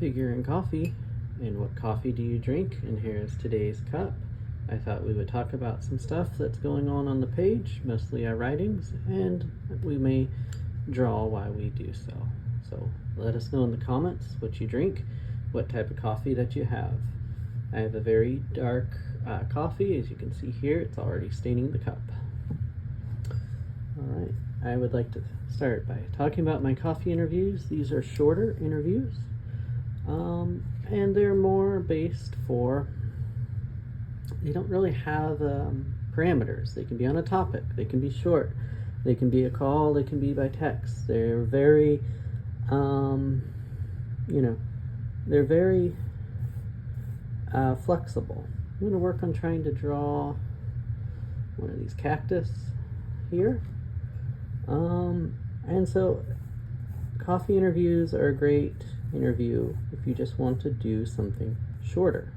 Figure in coffee, and what coffee do you drink? And here's today's cup. I thought we would talk about some stuff that's going on the page, mostly our writings, and we may draw while we do so. So let us know in the comments what you drink, what type of coffee that you have. I have a very dark coffee, as you can see here. It's already staining the cup. Alright, I would like to start by talking about my coffee interviews. These are shorter interviews. And they're more based for, they don't really have parameters. They can be on a topic, they can be short, they can be a call, they can be by text. They're very, they're very flexible. I'm going to work on trying to draw one of these cactus here. And so coffee interviews are a great interview if you just want to do something shorter.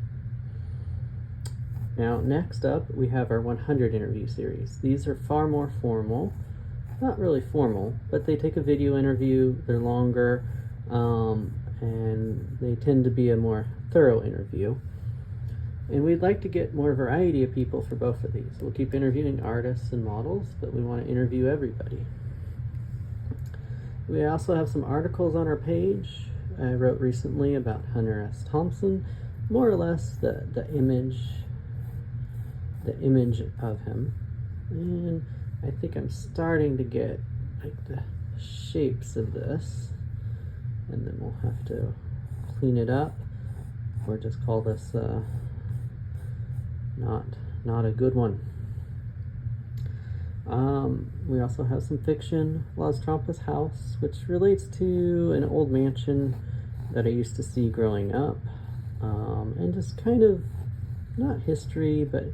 Now next up we have our 100 interview series. These are far more formal, not really formal, but they take a video interview, they're longer, and they tend to be a more thorough interview. And we'd like to get more variety of people for both of these. We'll keep interviewing artists and models, but we want to interview everybody. We also have some articles on our page. I wrote recently about Hunter S. Thompson, more or less the image of him. And I think I'm starting to get like the shapes of this, and then we'll have to clean it up or just call this not a good one. We also have some fiction, Las Trampas House, which relates to an old mansion that I used to see growing up, and just kind of not history but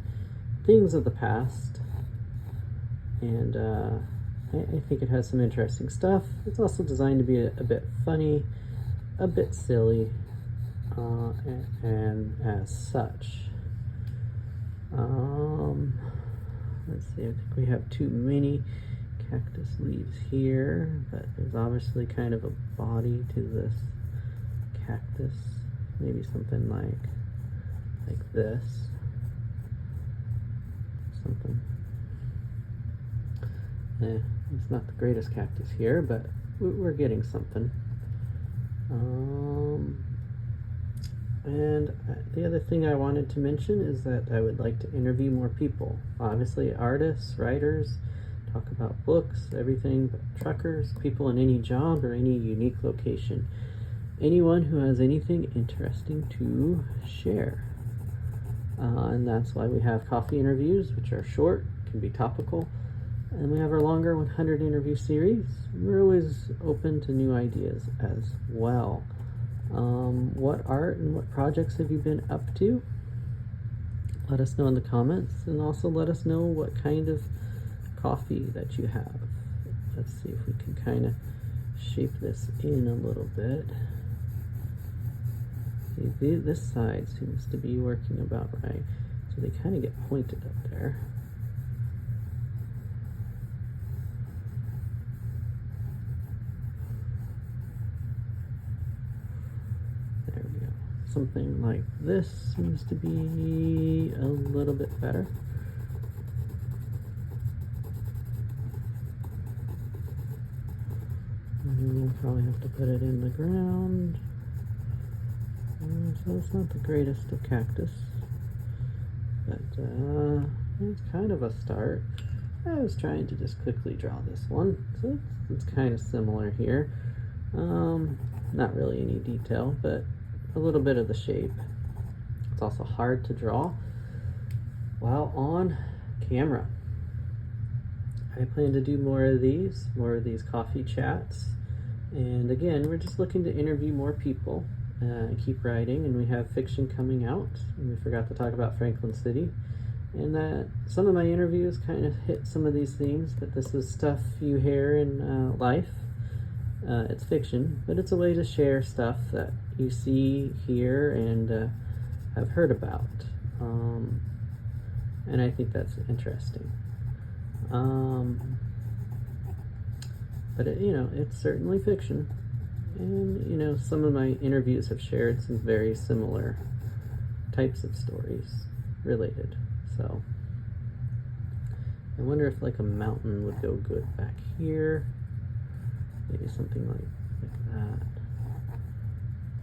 things of the past. And I think it has some interesting stuff. It's also designed to be a bit funny, a bit silly, and as such. Let's see, I think we have too many cactus leaves here, but there's obviously kind of a body to this cactus. Maybe something like this. Something. It's not the greatest cactus here, but we're getting something. And the other thing I wanted to mention is that I would like to interview more people. Obviously artists, writers, talk about books, everything, but truckers, people in any job or any unique location. Anyone who has anything interesting to share. And that's why we have coffee interviews, which are short, can be topical. And we have our longer 100 interview series. We're always open to new ideas as well. What art and what projects have you been up to? Let us know in the comments, and also let us know what kind of coffee that you have. Let's see if we can kind of shape this in a little bit. See, this side seems to be working about right, so they kind of get pointed up there. Something like this seems to be a little bit better. And we'll probably have to put it in the ground. So it's not the greatest of cactus, but it's kind of a start. I was trying to just quickly draw this one, so it's kind of similar here. Not really any detail, but a little bit of the shape. It's also hard to draw while on camera. I plan to do more of these coffee chats. And again, we're just looking to interview more people, keep writing, and we have fiction coming out. And we forgot to talk about Franklin City. And that some of my interviews kind of hit some of these themes, that this is stuff you hear in life. It's fiction, but it's a way to share stuff that you see, hear, and have heard about. And I think that's interesting. But it's certainly fiction, And, you know, some of my interviews have shared some very similar types of stories related. So I wonder if like a mountain would go good back here. Maybe something like that.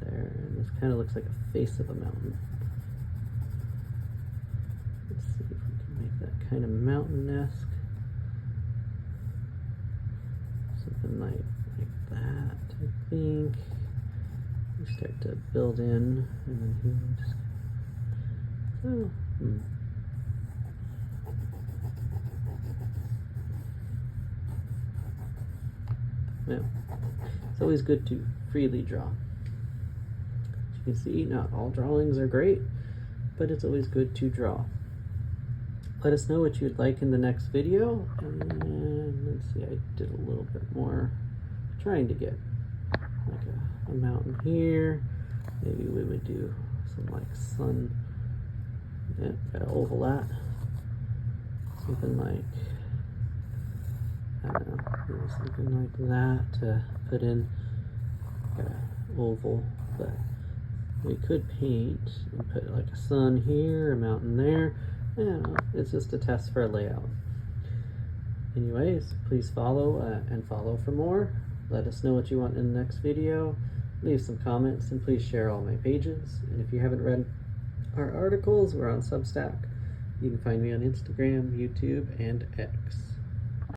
There, and this kind of looks like a face of a mountain. Let's see if we can make that kind of mountain-esque. Something like that, I think. We start to build in, and then here we just. Oh, Now, it's always good to freely draw. As you can see, not all drawings are great, but it's always good to draw. Let us know what you'd like in the next video. And let's see, I did a little bit more, trying to get like a mountain here. Maybe we would do some like sun. Yeah, gotta oval that. Something like, I don't know, maybe something like that to put in. Got an oval, but we could paint and put like a sun here, a mountain there. I don't know, it's just a test for a layout. Anyways, please follow and follow for more. Let us know what you want in the next video. Leave some comments and please share all my pages. And if you haven't read our articles, we're on Substack. You can find me on Instagram, YouTube, and X.